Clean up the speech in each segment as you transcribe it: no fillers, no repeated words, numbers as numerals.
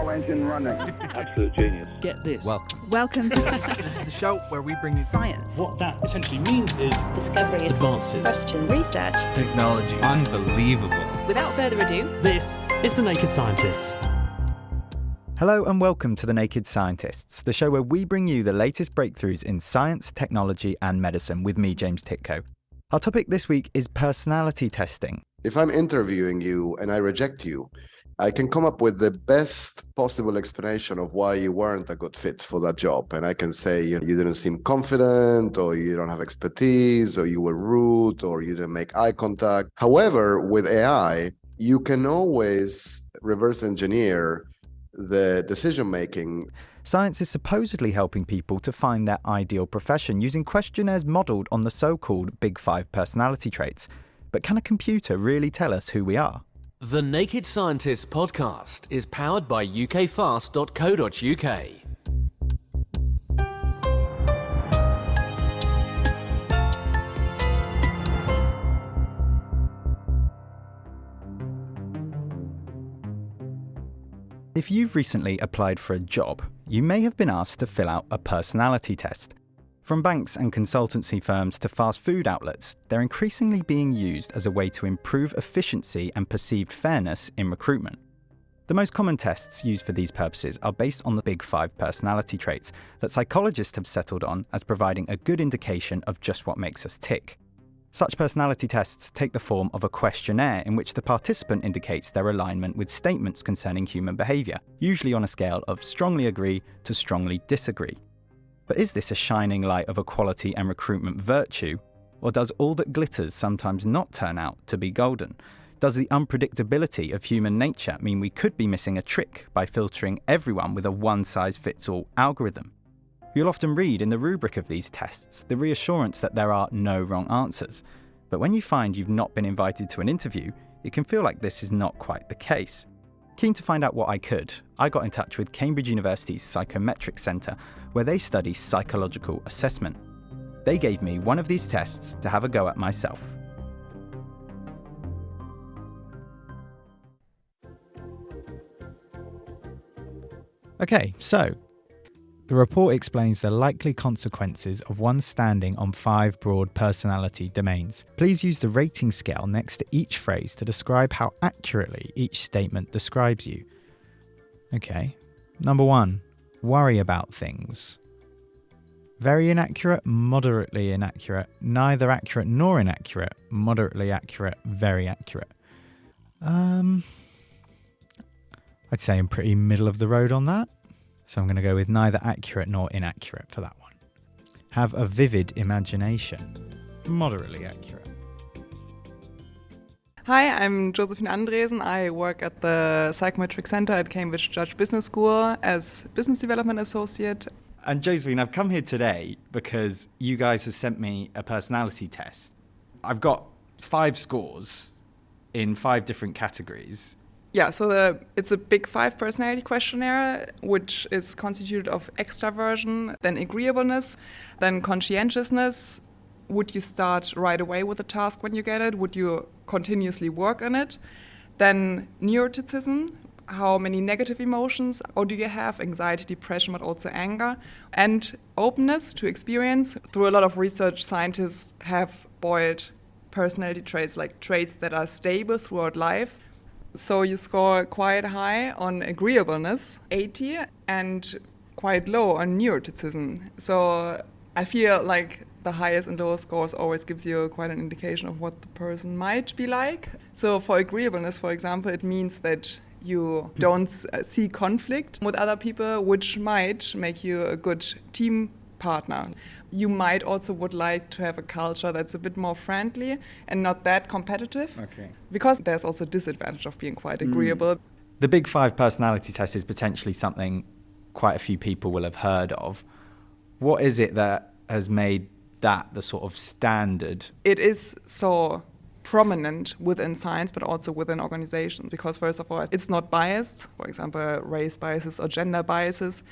turbo engine running. Absolute genius. Get this. Welcome. This is the show where we bring you Science. What that essentially means is discoveries, Advances. questions, Research. technology. Unbelievable. Without further ado, This is The Naked Scientists. Hello and welcome to The Naked Scientists, the show where we bring you the latest breakthroughs in science, technology and medicine with me, James Titko. Our topic this week is personality testing. If I'm interviewing you and I reject you, I can come up with the best possible explanation of why you weren't a good fit for that job. And I can say, you didn't seem confident, or you don't have expertise, or you were rude, or you didn't make eye contact. However, with AI, you can always reverse engineer the decision-making. Science is supposedly helping people to find their ideal profession using questionnaires modelled on the so-called Big Five personality traits. But can a computer really tell us who we are? The Naked Scientists podcast is powered by ukfast.co.uk. If you've recently applied for a job, you may have been asked to fill out a personality test. From banks and consultancy firms to fast food outlets, they're increasingly being used as a way to improve efficiency and perceived fairness in recruitment. The most common tests used for these purposes are based on the Big Five personality traits that psychologists have settled on as providing a good indication of just what makes us tick. Such personality tests take the form of a questionnaire in which the participant indicates their alignment with statements concerning human behaviour, usually on a scale of strongly agree to strongly disagree. But is this a shining light of equality and recruitment virtue? Or does all that glitters sometimes not turn out to be golden? Does the unpredictability of human nature mean we could be missing a trick by filtering everyone with a one-size-fits-all algorithm? You'll often read in the rubric of these tests the reassurance that there are no wrong answers. But when you find you've not been invited to an interview, it can feel like this is not quite the case. Keen to find out what I could, I got in touch with Cambridge University's Psychometric Centre, where they study psychological assessment. They gave me one of these tests to have a go at myself. Okay, so the report explains the likely consequences of one standing on 5 broad personality domains. Please use the rating scale next to each phrase to describe how accurately each statement describes you. Okay, number 1, worry about things. Very inaccurate, moderately inaccurate, neither accurate nor inaccurate, moderately accurate, very accurate. I'd say I'm pretty middle of the road on that. So I'm going to go with neither accurate nor inaccurate for that one. Have a vivid imagination. Moderately accurate. Hi, I'm Josephine Andresen. I work at the Psychometric Centre at Cambridge Judge Business School as Business Development Associate. And Josephine, I've come here today because you guys have sent me a personality test. I've got 5 scores in 5 different categories. Yeah, so it's a Big Five personality questionnaire, which is constituted of extraversion, then agreeableness, then conscientiousness. Would you start right away with a task when you get it? Would you continuously work on it? Then neuroticism, how many negative emotions, or do you have anxiety, depression, but also anger? And openness to experience. Through a lot of research, scientists have boiled personality traits, like traits that are stable throughout life. So you score quite high on agreeableness, 80, and quite low on neuroticism. So I feel like the highest and lowest scores always gives you quite an indication of what the person might be like. So for agreeableness, for example, it means that you don't see conflict with other people, which might make you a good team partner. You might also would like to have a culture that's a bit more friendly and not that competitive. Okay. Because there's also a disadvantage of being quite agreeable. The Big Five personality test is potentially something quite a few people will have heard of. What is it that has made that the sort of standard? It is so prominent within science, but also within organizations, because first of all, it's not biased. For example, race biases or gender biases.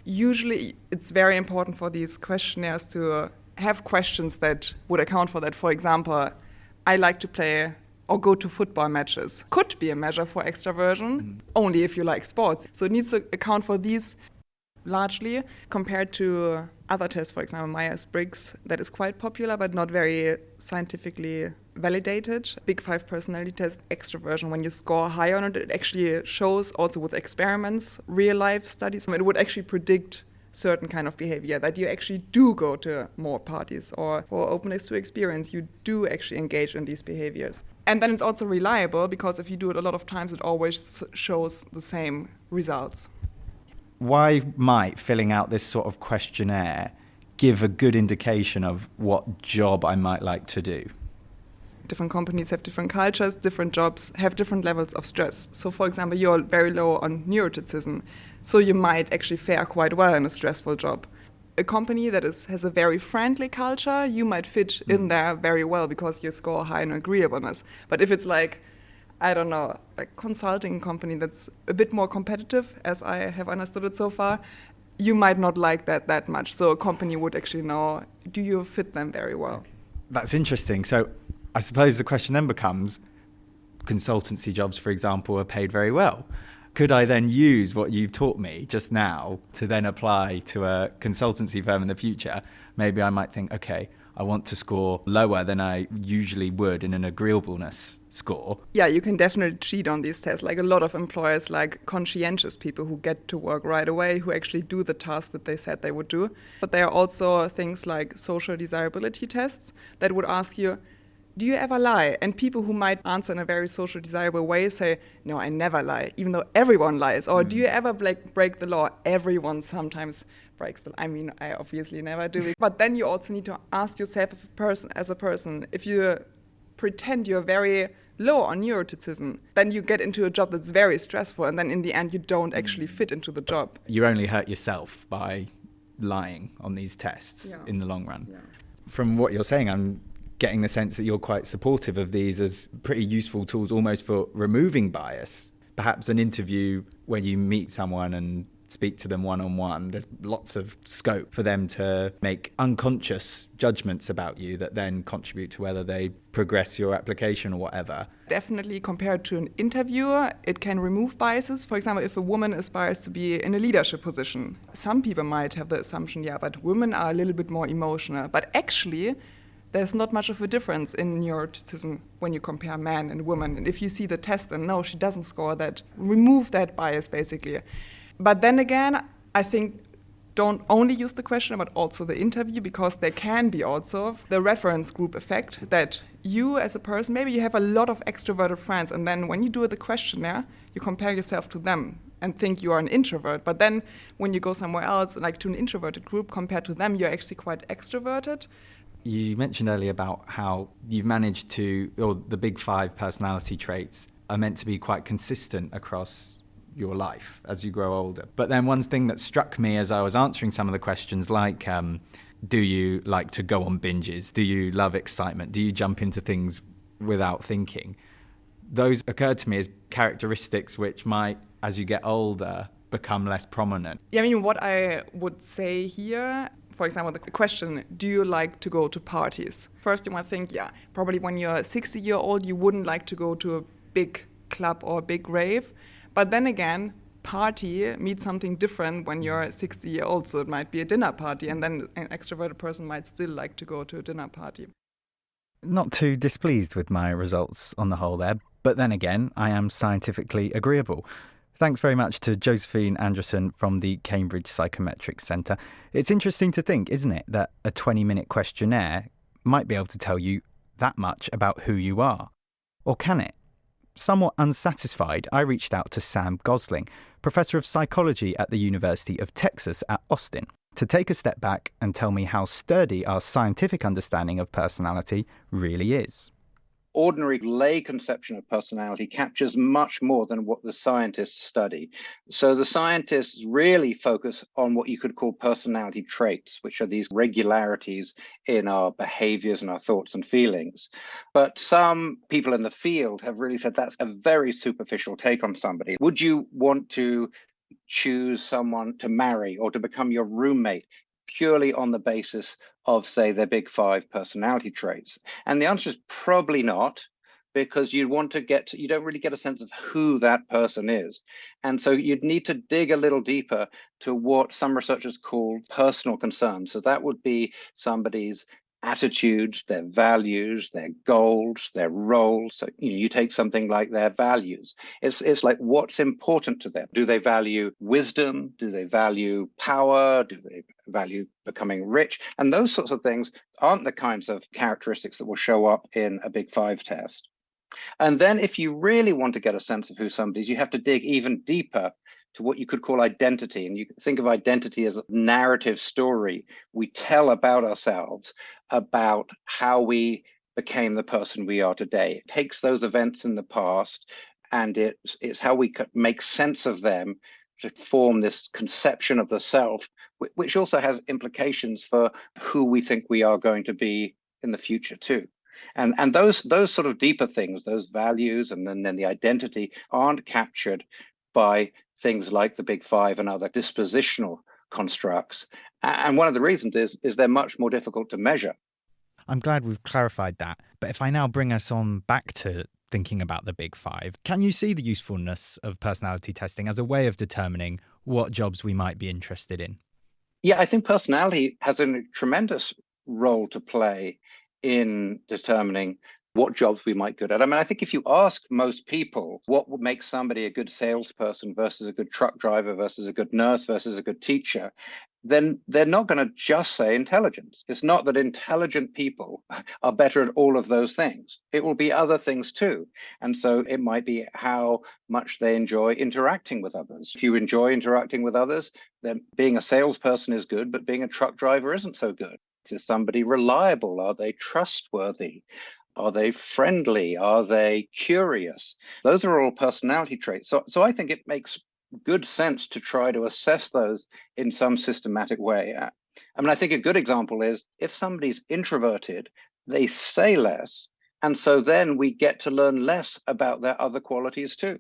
Usually, it's very important for these questionnaires to have questions that would account for that. For example, I like to play or go to football matches. Could be a measure for extraversion, only if you like sports. So it needs to account for these largely compared to other tests, for example, Myers-Briggs, that is quite popular but not very scientifically validated. Big Five personality test, extraversion, when you score high on it, it actually shows also with experiments, real life studies, it would actually predict certain kind of behavior, that you actually do go to more parties, or for openness to experience, you do actually engage in these behaviors. And then it's also reliable, because if you do it a lot of times, it always shows the same results. Why might filling out this sort of questionnaire give a good indication of what job I might like to do? Different companies have different cultures, different jobs have different levels of stress. So, for example, you're very low on neuroticism, so you might actually fare quite well in a stressful job. A company that has a very friendly culture, you might fit in there very well because you score high in agreeableness. But if it's like, I don't know, a consulting company that's a bit more competitive, as I have understood it so far, you might not like that much. So a company would actually know, do you fit them very well? That's interesting. So I suppose the question then becomes, consultancy jobs, for example, are paid very well. Could I then use what you've taught me just now to then apply to a consultancy firm in the future? Maybe I might think, okay, I want to score lower than I usually would in an agreeableness score. Yeah, you can definitely cheat on these tests. Like a lot of employers like conscientious people who get to work right away, who actually do the task that they said they would do. But there are also things like social desirability tests that would ask you, do you ever lie? And people who might answer in a very social desirable way say, no, I never lie, even though everyone lies. Or do you ever break the law? Everyone sometimes breaks the law. I mean, I obviously never do it. But then you also need to ask yourself as a person, if you pretend you're very low on neuroticism, then you get into a job that's very stressful, and then in the end you don't actually fit into the job. You only hurt yourself by lying on these tests in the long run. Yeah. From what you're saying, I'm getting the sense that you're quite supportive of these as pretty useful tools almost for removing bias. Perhaps an interview when you meet someone and speak to them one-on-one, there's lots of scope for them to make unconscious judgments about you that then contribute to whether they progress your application or whatever. Definitely compared to an interviewer, it can remove biases. For example, if a woman aspires to be in a leadership position, some people might have the assumption, but women are a little bit more emotional. But actually, there's not much of a difference in neuroticism when you compare men and women. And if you see the test and no, she doesn't score that, remove that bias basically. But then again, I think don't only use the questionnaire but also the interview, because there can be also the reference group effect that you as a person, maybe you have a lot of extroverted friends, and then when you do the questionnaire, you compare yourself to them and think you are an introvert. But then when you go somewhere else, like to an introverted group, compared to them, you're actually quite extroverted. You mentioned earlier about how you've managed to, or the big five personality traits are meant to be quite consistent across your life as you grow older. But then one thing that struck me as I was answering some of the questions, like do you like to go on binges? Do you love excitement? Do you jump into things without thinking? Those occurred to me as characteristics which might, as you get older, become less prominent. Yeah, I mean, what I would say here, for example, the question, do you like to go to parties? First, you might think, probably when you're 60-year-old, you wouldn't like to go to a big club or a big rave. But then again, party means something different when you're 60-year-old. So it might be a dinner party, and then an extroverted person might still like to go to a dinner party. Not too displeased with my results on the whole there, but then again, I am scientifically agreeable. Thanks very much to Josephine Anderson from the Cambridge Psychometrics Centre. It's interesting to think, isn't it, that a 20-minute questionnaire might be able to tell you that much about who you are. Or can it? Somewhat unsatisfied, I reached out to Sam Gosling, Professor of Psychology at the University of Texas at Austin, to take a step back and tell me how sturdy our scientific understanding of personality really is. Ordinary lay conception of personality captures much more than what the scientists study. So the scientists really focus on what you could call personality traits, which are these regularities in our behaviors and our thoughts and feelings. But some people in the field have really said that's a very superficial take on somebody. Would you want to choose someone to marry or to become your roommate purely on the basis of, say, their big five personality traits? And the answer is probably not, because you don't really get a sense of who that person is. And so you'd need to dig a little deeper to what some researchers call personal concerns. So that would be somebody's attitudes, their values, their goals, their roles. So you take something like their values. It's like, what's important to them? Do they value wisdom? Do they value power? Do they value becoming rich? And those sorts of things aren't the kinds of characteristics that will show up in a Big Five test. And then if you really want to get a sense of who somebody is, you have to dig even deeper to what you could call identity. And you can think of identity as a narrative story we tell about ourselves, about how we became the person we are today. It takes those events in the past, and it's how we could make sense of them to form this conception of the self, which also has implications for who we think we are going to be in the future too. And those sort of deeper things, those values, and then the identity, aren't captured by things like the Big Five and other dispositional constructs. And one of the reasons is they're much more difficult to measure. I'm glad we've clarified that. But if I now bring us on back to thinking about the Big Five, can you see the usefulness of personality testing as a way of determining what jobs we might be interested in? Yeah, I think personality has a tremendous role to play in determining what jobs we might be good at. I mean, I think if you ask most people what would make somebody a good salesperson versus a good truck driver versus a good nurse versus a good teacher, then they're not going to just say intelligence. It's not that intelligent people are better at all of those things. It will be other things too. And so it might be how much they enjoy interacting with others. If you enjoy interacting with others, then being a salesperson is good, but being a truck driver isn't so good. Is somebody reliable? Are they trustworthy? Are they friendly? Are they curious? Those are all personality traits. So I think it makes good sense to try to assess those in some systematic way. I mean, I think a good example is if somebody's introverted, they say less. And so then we get to learn less about their other qualities too.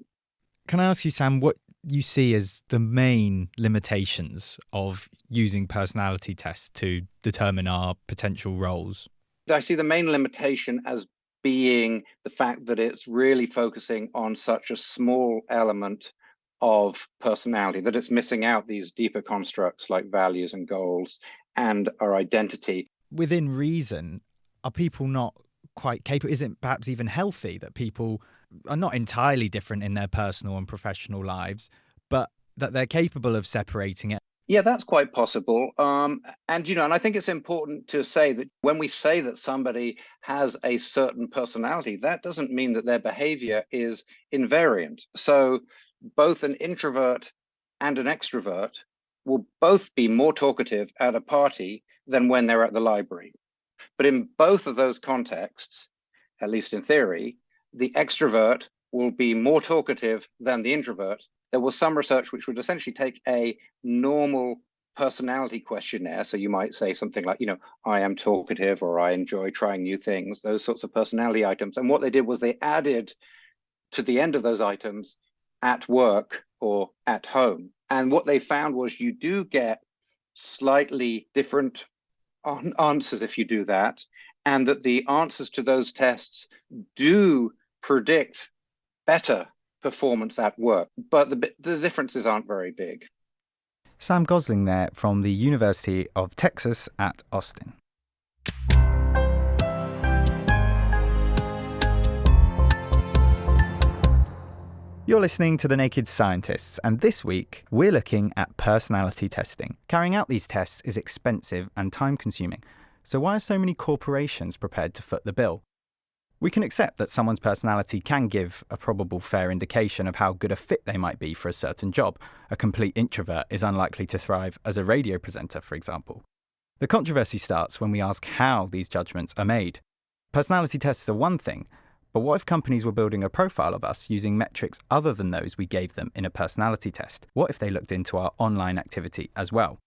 Can I ask you, Sam, what you see as the main limitations of using personality tests to determine our potential roles? I see the main limitation as being the fact that it's really focusing on such a small element of personality, that it's missing out these deeper constructs like values and goals and our identity. Within reason, are people not quite capable? Is it perhaps even healthy that people are not entirely different in their personal and professional lives, but that they're capable of separating it? Yeah, that's quite possible. And I think it's important to say that when we say that somebody has a certain personality, that doesn't mean that their behavior is invariant. So both an introvert and an extrovert will both be more talkative at a party than when they're at the library. But in both of those contexts, at least in theory, the extrovert will be more talkative than the introvert. There was some research which would essentially take a normal personality questionnaire. So you might say something like, I am talkative, or I enjoy trying new things, those sorts of personality items. And what they did was they added to the end of those items at work or at home. And what they found was you do get slightly different answers if you do that, and that the answers to those tests do predict better performance at work, but the differences aren't very big. Sam Gosling there from the University of Texas at Austin. You're listening to The Naked Scientists, and this week we're looking at personality testing. Carrying out these tests is expensive and time-consuming, so why are so many corporations prepared to foot the bill? We can accept that someone's personality can give a probable fair indication of how good a fit they might be for a certain job. A complete introvert is unlikely to thrive as a radio presenter, for example. The controversy starts when we ask how these judgments are made. Personality tests are one thing, but what if companies were building a profile of us using metrics other than those we gave them in a personality test? What if they looked into our online activity as well?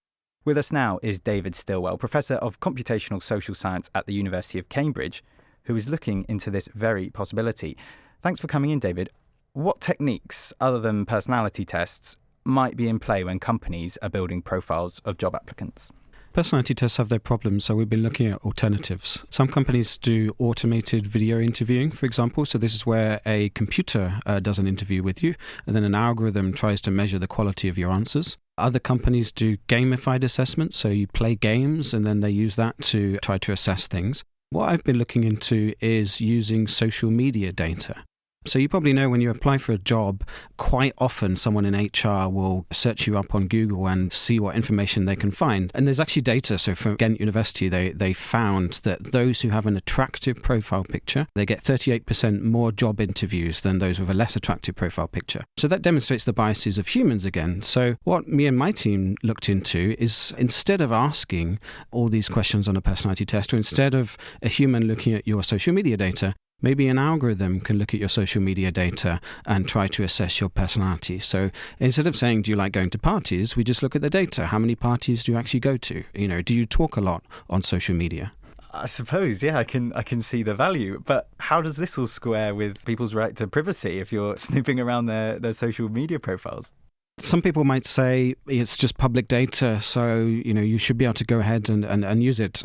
With us now is David Stilwell, Professor of Computational Social Science at the University of Cambridge, who is looking into this very possibility. Thanks for coming in, David. What techniques, other than personality tests, might be in play when companies are building profiles of job applicants? Personality tests have their problems, so we've been looking at alternatives. Some companies do automated video interviewing, for example. So this is where a computer does an interview with you, and then an algorithm tries to measure the quality of your answers. Other companies do gamified assessment, so you play games and then they use that to try to assess things. What I've been looking into is using social media data. So you probably know when you apply for a job, quite often someone in HR will search you up on Google and see what information they can find. And there's actually data. So from Ghent University, they found that those who have an attractive profile picture, they get 38% more job interviews than those with a less attractive profile picture. So that demonstrates the biases of humans again. So what me and my team looked into is, instead of asking all these questions on a personality test, or instead of a human looking at your social media data, maybe an algorithm can look at your social media data and try to assess your personality. So instead of saying, do you like going to parties, we just look at the data. How many parties do you actually go to? Do you talk a lot on social media? I suppose, yeah, I can see the value. But how does this all square with people's right to privacy if you're snooping around their social media profiles? Some people might say it's just public data, so you should be able to go ahead and use it.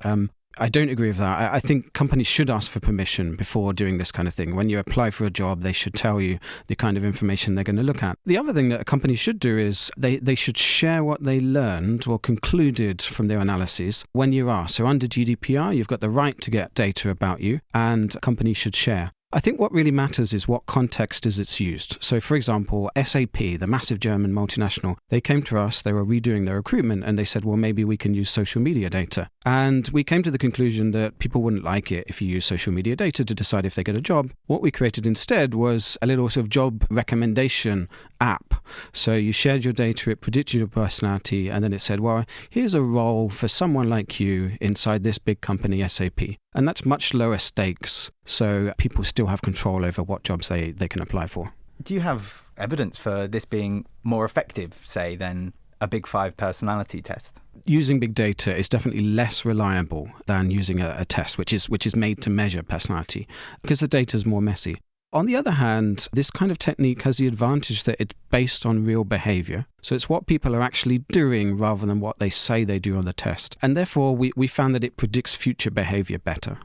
I don't agree with that. I think companies should ask for permission before doing this kind of thing. When you apply for a job, they should tell you the kind of information they're going to look at. The other thing that a company should do is they should share what they learned or concluded from their analyses when you are. So under GDPR, you've got the right to get data about you, and companies should share. I think what really matters is what context is it's used. So, for example, SAP, the massive German multinational, they came to us, they were redoing their recruitment, and they said, well, maybe we can use social media data. And we came to the conclusion that people wouldn't like it if you use social media data to decide if they get a job. What we created instead was a little sort of job recommendation app. So you shared your data, it predicted your personality, and then it said, well, here's a role for someone like you inside this big company, SAP. And that's much lower stakes, so people still have control over what jobs they can apply for. Do you have evidence for this being more effective, say, than a Big Five personality test? Using big data is definitely less reliable than using a test which is made to measure personality, because the data is more messy. On the other hand, this kind of technique has the advantage that it's based on real behavior. So it's what people are actually doing rather than what they say they do on the test. And therefore, we found that it predicts future behavior better.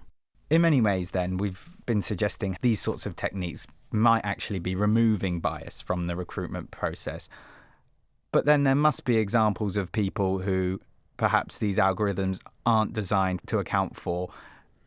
In many ways, then, we've been suggesting these sorts of techniques might actually be removing bias from the recruitment process. But then there must be examples of people who perhaps these algorithms aren't designed to account for,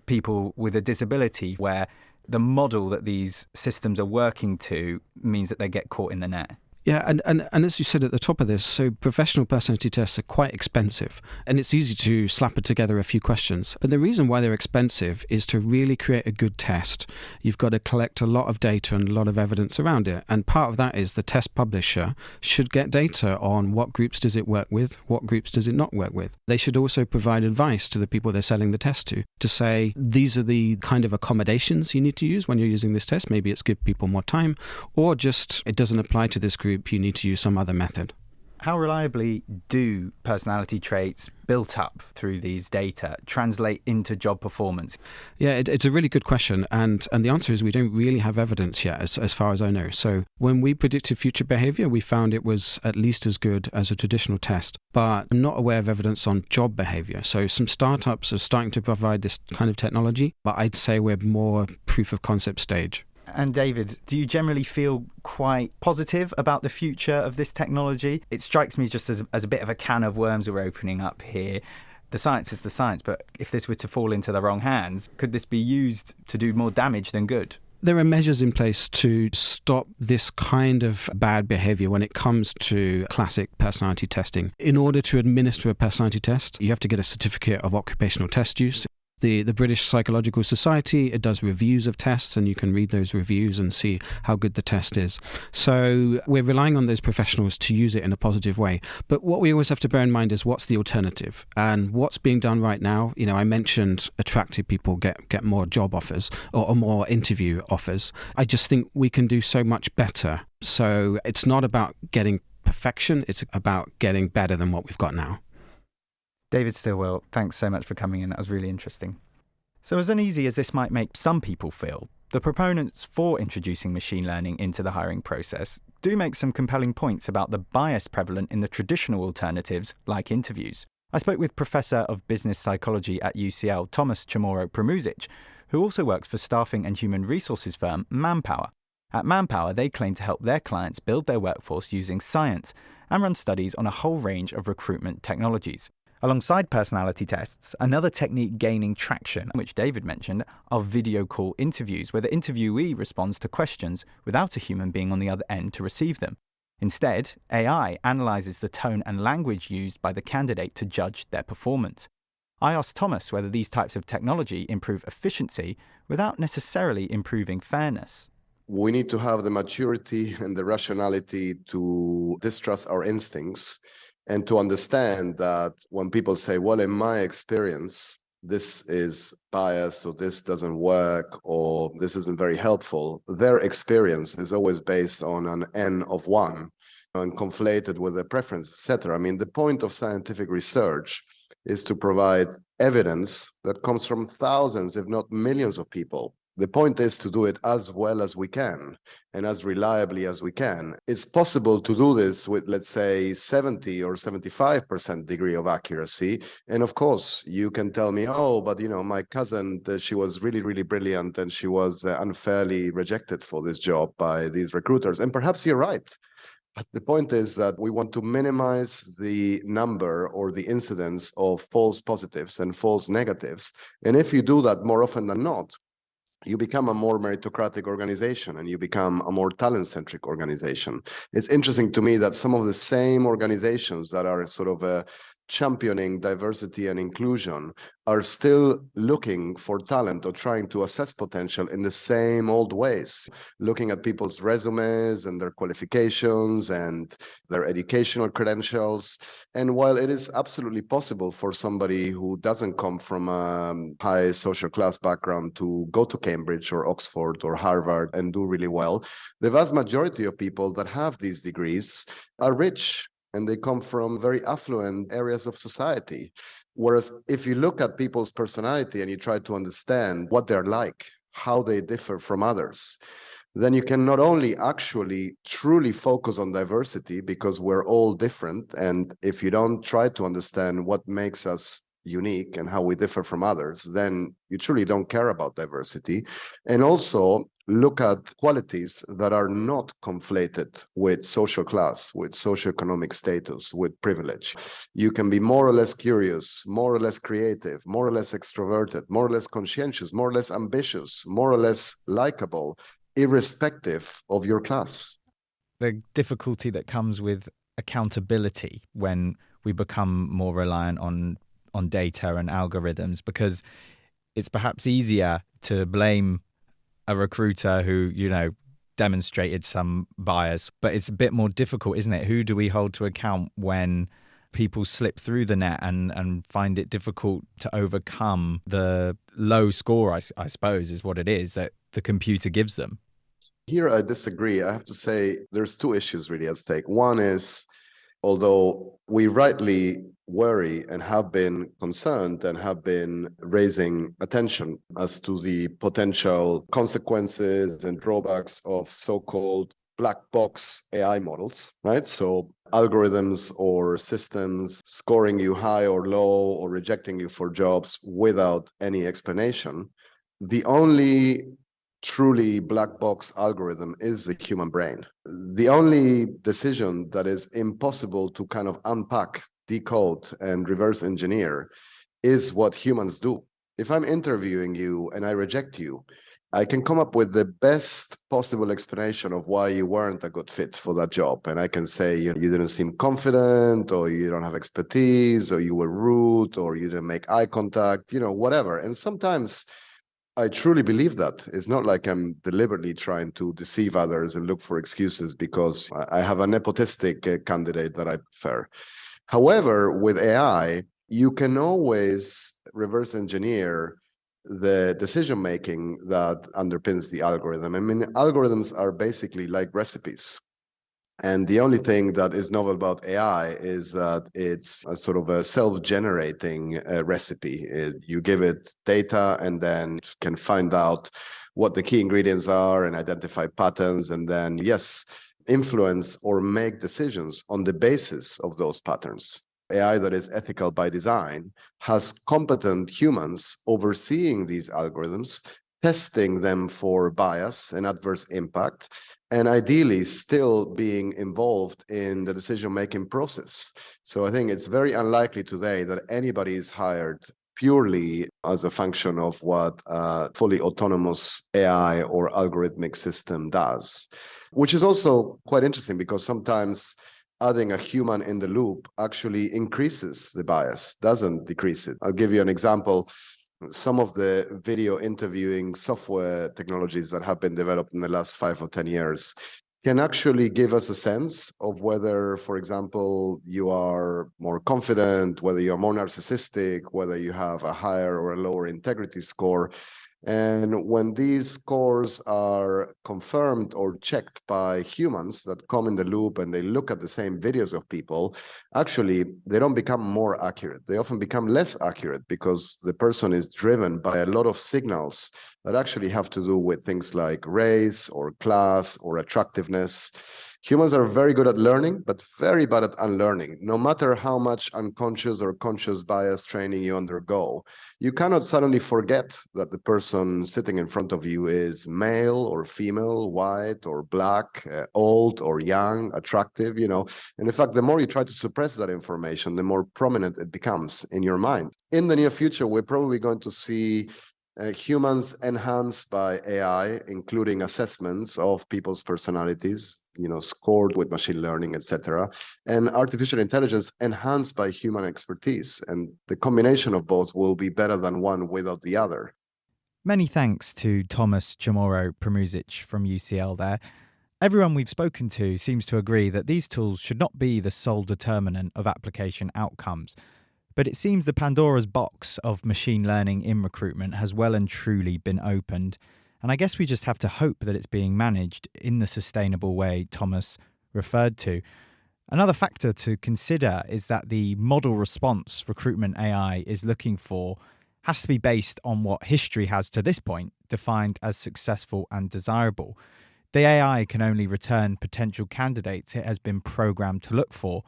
people with a disability where the model that these systems are working to means that they get caught in the net. Yeah, and as you said at the top of this, so professional personality tests are quite expensive, and it's easy to slap it together a few questions. But the reason why they're expensive is to really create a good test. You've got to collect a lot of data and a lot of evidence around it. And part of that is the test publisher should get data on what groups does it work with, what groups does it not work with. They should also provide advice to the people they're selling the test to say, these are the kind of accommodations you need to use when you're using this test. Maybe it's give people more time, or just it doesn't apply to this group. You need to use some other method. How reliably do personality traits built up through these data translate into job performance? Yeah, it's a really good question. And the answer is we don't really have evidence yet, as far as I know. So when we predicted future behavior, we found it was at least as good as a traditional test. But I'm not aware of evidence on job behavior. So some startups are starting to provide this kind of technology, but I'd say we're more proof of concept stage. And David, do you generally feel quite positive about the future of this technology? It strikes me just as a bit of a can of worms we're opening up here. The science is the science, but if this were to fall into the wrong hands, could this be used to do more damage than good? There are measures in place to stop this kind of bad behavior when it comes to classic personality testing. In order to administer a personality test, you have to get a certificate of occupational test use. The British Psychological Society, it does reviews of tests, and you can read those reviews and see how good the test is. So we're relying on those professionals to use it in a positive way. But what we always have to bear in mind is what's the alternative and what's being done right now. I mentioned attractive people get more job offers or more interview offers. I just think we can do so much better. So it's not about getting perfection, it's about getting better than what we've got now. David Stilwell, thanks so much for coming in. That was really interesting. So as uneasy as this might make some people feel, the proponents for introducing machine learning into the hiring process do make some compelling points about the bias prevalent in the traditional alternatives like interviews. I spoke with Professor of Business Psychology at UCL, Thomas Chamorro-Premuzic, who also works for staffing and human resources firm Manpower. At Manpower, they claim to help their clients build their workforce using science and run studies on a whole range of recruitment technologies. Alongside personality tests, another technique gaining traction, which David mentioned, are video call interviews, where the interviewee responds to questions without a human being on the other end to receive them. Instead, AI analyzes the tone and language used by the candidate to judge their performance. I asked Thomas whether these types of technology improve efficiency without necessarily improving fairness. We need to have the maturity and the rationality to distrust our instincts and to understand that when people say, well, in my experience, this is biased or this doesn't work or this isn't very helpful, their experience is always based on an N of 1 and conflated with a preference, etc. I mean, the point of scientific research is to provide evidence that comes from thousands, if not millions of people. The point is to do it as well as we can and as reliably as we can. It's possible to do this with, let's say, 70 or 75% degree of accuracy. And of course, you can tell me, oh, but my cousin, she was really, really brilliant and she was unfairly rejected for this job by these recruiters. And perhaps you're right. But the point is that we want to minimize the number or the incidence of false positives and false negatives. And if you do that more often than not, you become a more meritocratic organization and you become a more talent-centric organization. It's interesting to me that some of the same organizations that are sort of championing diversity and inclusion are still looking for talent or trying to assess potential in the same old ways, looking at people's resumes and their qualifications and their educational credentials. And while it is absolutely possible for somebody who doesn't come from a high social class background to go to Cambridge or Oxford or Harvard and do really well, the vast majority of people that have these degrees are rich and they come from very affluent areas of society. Whereas if you look at people's personality and you try to understand what they're like, how they differ from others, then you can not only actually truly focus on diversity because we're all different. And if you don't try to understand what makes us unique and how we differ from others, then you truly don't care about diversity. And also look at qualities that are not conflated with social class, with socioeconomic status, with privilege. You can be more or less curious, more or less creative, more or less extroverted, more or less conscientious, more or less ambitious, more or less likable, irrespective of your class. The difficulty that comes with accountability when we become more reliant on data and algorithms, because it's perhaps easier to blame a recruiter who, demonstrated some bias, but it's a bit more difficult, isn't it? Who do we hold to account when people slip through the net and find it difficult to overcome the low score, I suppose, is what it is, that the computer gives them? Here I disagree. I have to say there's two issues really at stake. One is, although we rightly worry and have been concerned and have been raising attention as to the potential consequences and drawbacks of so-called black box AI models, right? So algorithms or systems scoring you high or low or rejecting you for jobs without any explanation. The only truly black box algorithm is the human brain. The only decision that is impossible to kind of unpack, decode, and reverse engineer is what humans do. If I'm interviewing you and I reject you, I can come up with the best possible explanation of why you weren't a good fit for that job. And I can say, you didn't seem confident, or you don't have expertise, or you were rude, or you didn't make eye contact, whatever. And sometimes I truly believe that. It's not like I'm deliberately trying to deceive others and look for excuses because I have a nepotistic candidate that I prefer. However, with AI, you can always reverse engineer the decision-making that underpins the algorithm. I mean, algorithms are basically like recipes. And the only thing that is novel about AI is that it's a sort of a self-generating recipe. You give it data and then can find out what the key ingredients are and identify patterns, and then, yes, influence or make decisions on the basis of those patterns. AI that is ethical by design has competent humans overseeing these algorithms, testing them for bias and adverse impact, and ideally still being involved in the decision-making process. So I think it's very unlikely today that anybody is hired purely as a function of what a fully autonomous AI or algorithmic system does, which is also quite interesting because sometimes adding a human in the loop actually increases the bias, doesn't decrease it. I'll give you an example. Some of the video interviewing software technologies that have been developed in the last 5 or 10 years can actually give us a sense of whether, for example, you are more confident, whether you're more narcissistic, whether you have a higher or a lower integrity score. And when these scores are confirmed or checked by humans that come in the loop and they look at the same videos of people, actually, they don't become more accurate. They often become less accurate because the person is driven by a lot of signals that actually have to do with things like race or class or attractiveness. Humans are very good at learning, but very bad at unlearning. No matter how much unconscious or conscious bias training you undergo, you cannot suddenly forget that the person sitting in front of you is male or female, white or black, old or young, attractive, And in fact, the more you try to suppress that information, the more prominent it becomes in your mind. In the near future, we're probably going to see humans enhanced by AI, including assessments of people's personalities, scored with machine learning, etc., and artificial intelligence enhanced by human expertise. And the combination of both will be better than one without the other. Many thanks to Tomasz Chamorro-Premuzic from UCL there. Everyone we've spoken to seems to agree that these tools should not be the sole determinant of application outcomes. But it seems the Pandora's box of machine learning in recruitment has well and truly been opened. And I guess we just have to hope that it's being managed in the sustainable way Thomas referred to. Another factor to consider is that the model response recruitment AI is looking for has to be based on what history has to this point defined as successful and desirable. The AI can only return potential candidates it has been programmed to look for.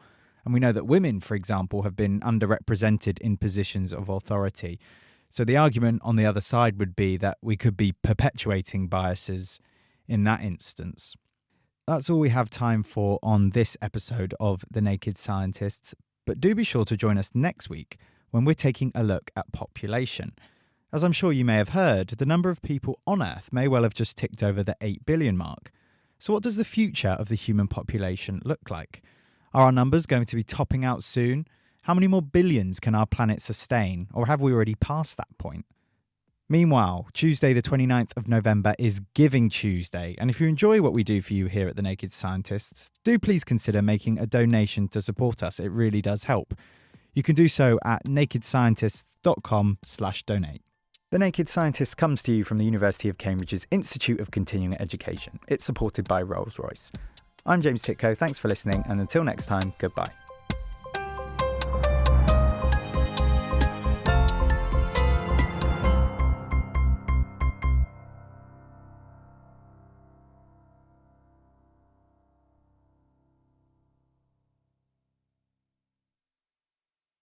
And we know that women, for example, have been underrepresented in positions of authority. So the argument on the other side would be that we could be perpetuating biases in that instance. That's all we have time for on this episode of The Naked Scientists, but do be sure to join us next week when we're taking a look at population. As I'm sure you may have heard, the number of people on Earth may well have just ticked over the 8 billion mark. So what does the future of the human population look like? Are our numbers going to be topping out soon? How many more billions can our planet sustain, or have we already passed that point? Meanwhile, Tuesday the 29th of November is Giving Tuesday, and if you enjoy what we do for you here at The Naked Scientists, do please consider making a donation to support us. It really does help. You can do so at nakedscientists.com/donate. The Naked Scientists comes to you from the University of Cambridge's Institute of Continuing Education. It's supported by Rolls-Royce. I'm James Titko, thanks for listening, and until next time, goodbye.